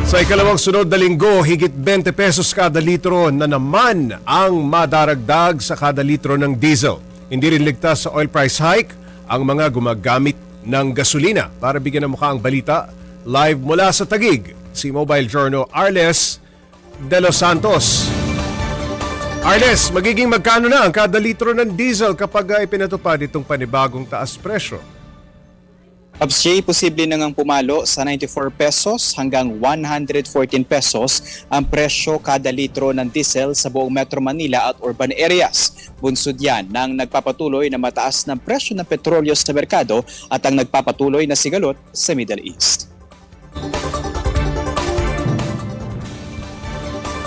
Sa ikalawang sunod na linggo, higit 20 pesos kada litro na naman ang madaragdag sa kada litro ng diesel. Hindi rin ligtas sa oil price hike ang mga gumagamit ng gasolina. Para bigyan ng mukha ang balita, live mula sa Taguig, si Mobile Journal Arles de los Santos. Arles, magiging magkano na ang kada litro ng diesel kapag ipinatupad itong panibagong taas presyo? Pops J, posible na ngang pumalo sa 94 pesos hanggang 114 pesos ang presyo kada litro ng diesel sa buong Metro Manila at urban areas. Bunsod yan ng nagpapatuloy na mataas ng presyo ng petrolyo sa merkado at ang nagpapatuloy na sigalot sa Middle East.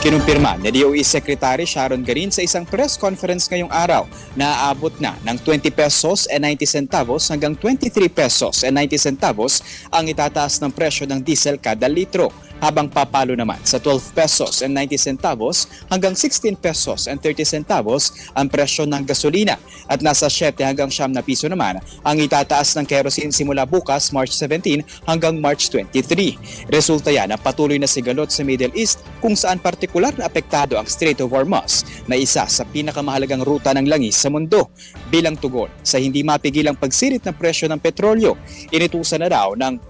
Kinumpirma ni DOE Secretary Sharon Garin sa isang press conference ngayong araw na aabot na ng 20 pesos and 90 centavos hanggang 23 pesos and 90 centavos ang itataas ng presyo ng diesel kada litro, habang papalo naman sa 12 pesos and 90 centavos hanggang 16 pesos and 30 centavos ang presyo ng gasolina at nasa 7 hanggang 9 na piso naman ang itataas ng kerosene simula bukas March 17 hanggang March 23. Resulta yan ng patuloy na sigalot sa Middle East kung saan partikular na apektado ang Strait of Hormuz na isa sa pinakamahalagang ruta ng langis sa mundo. Bilang tugon sa hindi mapigilang pagsirit ng presyo ng petrolyo, inutusan na raw ng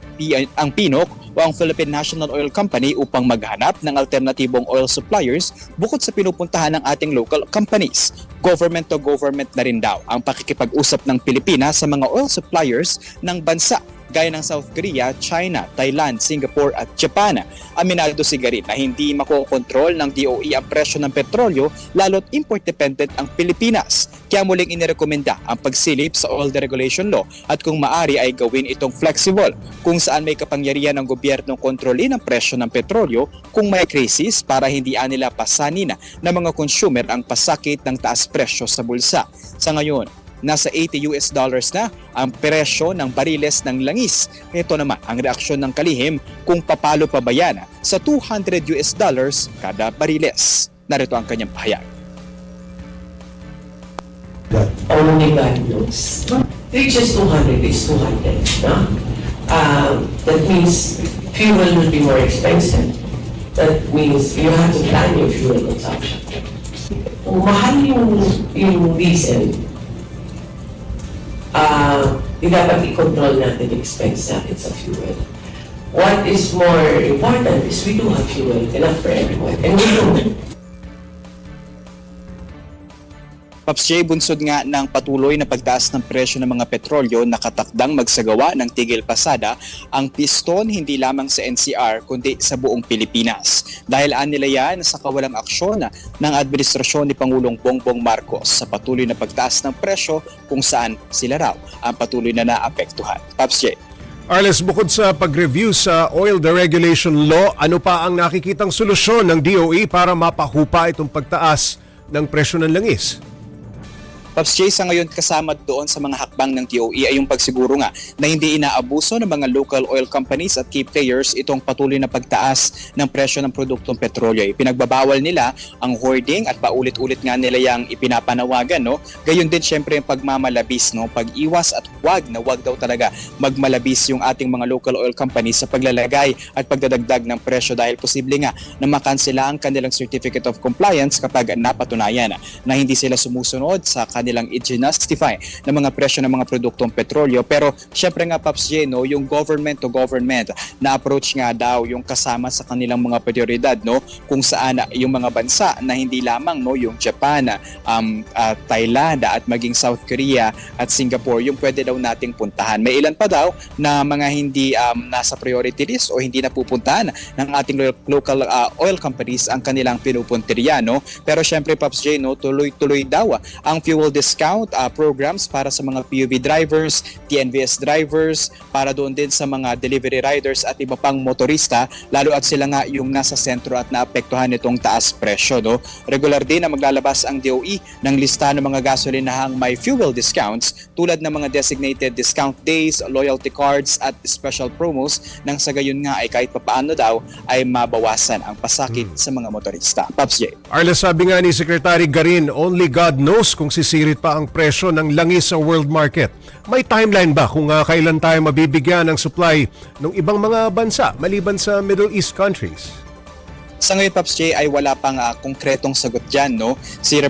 ang PNOC o ang Philippine National Oil Company upang maghanap ng alternatibong oil suppliers bukod sa pinupuntahan ng ating local companies. Government to government na rin daw ang pakikipag-usap ng Pilipinas sa mga oil suppliers ng bansa gaya ng South Korea, China, Thailand, Singapore at Japan. Aminado si Garin na hindi makokontrol ng DOE ang presyo ng petrolyo lalo't import-dependent ang Pilipinas. Kaya muling inirekomenda ang pagsilip sa oil deregulation law at kung maari ay gawin itong flexible kung saan may kapangyarihan ng gobyernong kontrolin ang presyo ng petrolyo kung may krisis para hindi nila pasanin ng mga consumer ang pasakit ng taas presyo sa bulsa. Sa ngayon, nasa $80 na ang presyo ng bariles ng langis. Ito naman ang reaksyon ng kalihim kung papalo pa ba yan sa $200 kada bariles. Narito ang kanyang pahayag. Only God knows. Which is 200 is 200. No? That means fuel will be more expensive. That means you have to plan your fuel consumption. Kung mahal yung diesel, di dapat i-control natin yung expense natin sa fuel. What is more important is we do have fuel enough for everyone. And we do. Pops J, bunsod nga ng patuloy na pagtaas ng presyo ng mga petrolyo, nakatakdang magsagawa ng tigil pasada ang piston hindi lamang sa NCR kundi sa buong Pilipinas. Dahil nila yan sa kawalang aksyon ng administrasyon ni Pangulong Bongbong Marcos sa patuloy na pagtaas ng presyo kung saan sila raw ang patuloy na naapektuhan. Pops J. Arles, bukod sa pag-review sa oil deregulation law, ano pa ang nakikitang solusyon ng DOE para mapahupa itong pagtaas ng presyo ng langis? Pops J, sa ngayon kasama doon sa mga hakbang ng DOE ay yung pagsiguro nga na hindi inaabuso ng mga local oil companies at key players itong patuloy na pagtaas ng presyo ng produktong petrolyo. Ipinagbabawal nila ang hoarding at paulit-ulit nga nila yung ipinapanawagan. No? Gayon din syempre yung pagmamalabis, no? Pag-iwas at wag daw talaga magmalabis yung ating mga local oil companies sa paglalagay at pagdadagdag ng presyo dahil posible nga na makansela ang kanilang certificate of compliance kapag napatunayan na hindi sila sumusunod sa kanilang i-justify ng mga presyo ng mga produktong petrolyo. Pero syempre nga Pops J, no, yung government to government na approach nga daw yung kasama sa kanilang mga prioridad, no, kung saan yung mga bansa na hindi lamang no yung Japan, Thailand at maging South Korea at Singapore yung pwede daw nating puntahan. May ilan pa daw na mga hindi nasa priority list o hindi napupuntahan ng ating local oil companies ang kanilang pinupuntirya, no. Pero syempre Pops J, no, tuloy-tuloy daw ang fuel discount programs para sa mga PUV drivers, TNVS drivers, para doon din sa mga delivery riders at iba pang motorista, lalo at sila nga yung nasa sentro at naapektuhan nitong taas presyo. No? Regular din na maglalabas ang DOE ng lista ng mga gasolinahang may fuel discounts tulad ng mga designated discount days, loyalty cards at special promos nang sa gayon nga ay kahit papaano daw ay mabawasan ang pasakit sa mga motorista. Pops J. Arles, sabi nga ni Secretary Garin, only God knows kung sisira umirit pa ang presyo ng langis sa world market. May timeline ba kung kailan tayo mabibigyan ng supply ng ibang mga bansa maliban sa Middle East countries? Sa ngayon, Pops J, ay wala pang konkretong sagot dyan, no? Si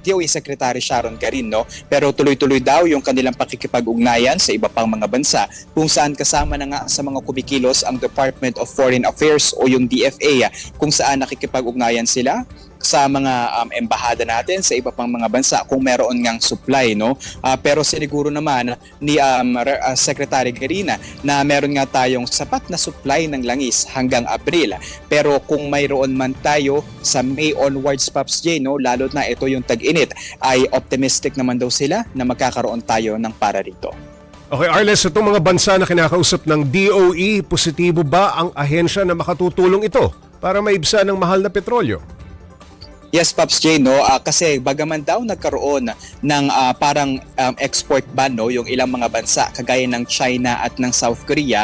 DOE Secretary Sharon Garin, no? Pero tuloy-tuloy daw yung kanilang pakikipag-ugnayan sa iba pang mga bansa kung saan kasama na nga sa mga kumikilos ang Department of Foreign Affairs o yung DFA, kung saan nakikipag-ugnayan sila sa mga embahada natin sa iba pang mga bansa kung meron ngang supply, no? Pero siniguro naman ni Secretary Garina na meron nga tayong sapat na supply ng langis hanggang Abril. Pero kung mayroon man tayo sa May onwards, Pops J, no, lalo na ito yung tag-init, ay optimistic naman daw sila na magkakaroon tayo ng para rito. Okay, Arles, itong mga bansa na kinakausap ng DOE, positibo ba ang ahensya na makatutulong ito para maibsa ng mahal na petrolyo? Yes, Pops J, no? Kasi bagaman daw nagkaroon ng parang export ban, no? Yung ilang mga bansa, kagaya ng China at ng South Korea,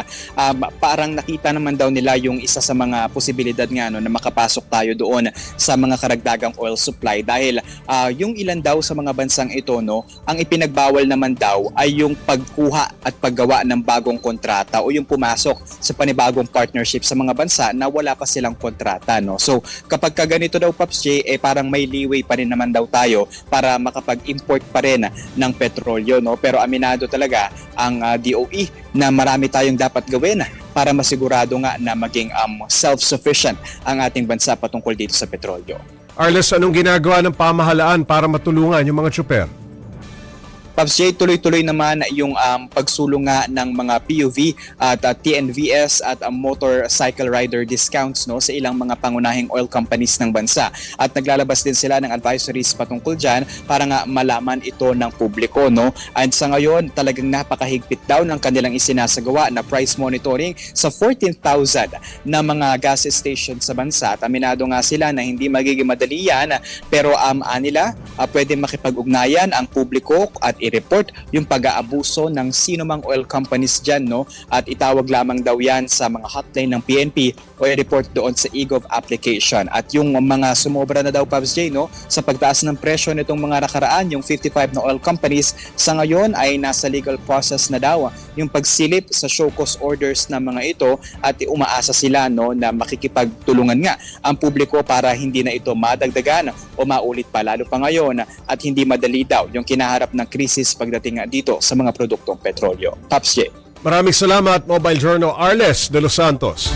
parang nakita naman daw nila yung isa sa mga posibilidad nga, no, na makapasok tayo doon sa mga karagdagang oil supply dahil yung ilan daw sa mga bansang ito, no, ang ipinagbawal naman daw ay yung pagkuha at paggawa ng bagong kontrata o yung pumasok sa panibagong partnership sa mga bansa na wala pa silang kontrata, no? So kapag kaganito daw, Pops J, parang may leeway pa rin naman daw tayo para makapag-import pa rin ng petrolyo, no? Pero aminado talaga ang DOE na marami tayong dapat gawin para masigurado nga na maging self-sufficient ang ating bansa patungkol dito sa petrolyo. Arles, anong ginagawa ng pamahalaan para matulungan yung mga tsuper? Pops J, tuloy-tuloy naman yung pagsulong nga ng mga PUV at TNVS at motorcycle rider discounts, no, sa ilang mga pangunahing oil companies ng bansa. At naglalabas din sila ng advisories patungkol dyan para nga malaman ito ng publiko, no. And sa ngayon, talagang napakahigpit daw ng kanilang isinasagawa na price monitoring sa 14,000 na mga gas stations sa bansa. At aminado nga sila na hindi magiging madali yan, pero nila pwede makipag-ugnayan ang publiko at i-report yung pag-aabuso ng sino mang oil companies dyan, no? At itawag lamang daw yan sa mga hotline ng PNP o i-report doon sa eGov application. At yung mga sumobra na daw, Pops J, no, sa pagtaas ng presyo nitong mga nakaraan, yung 55 na oil companies, sa ngayon ay nasa legal process na daw yung pagsilip sa show cause orders ng mga ito at umaasa sila, no, na makikipagtulungan nga ang publiko para hindi na ito madagdagan o maulit pa lalo pa ngayon at hindi madali daw yung kinaharap ng krisis pagdating nga dito sa mga produktong petrolyo. Pops J. Maraming salamat, Mobile Journal Arles de los Santos.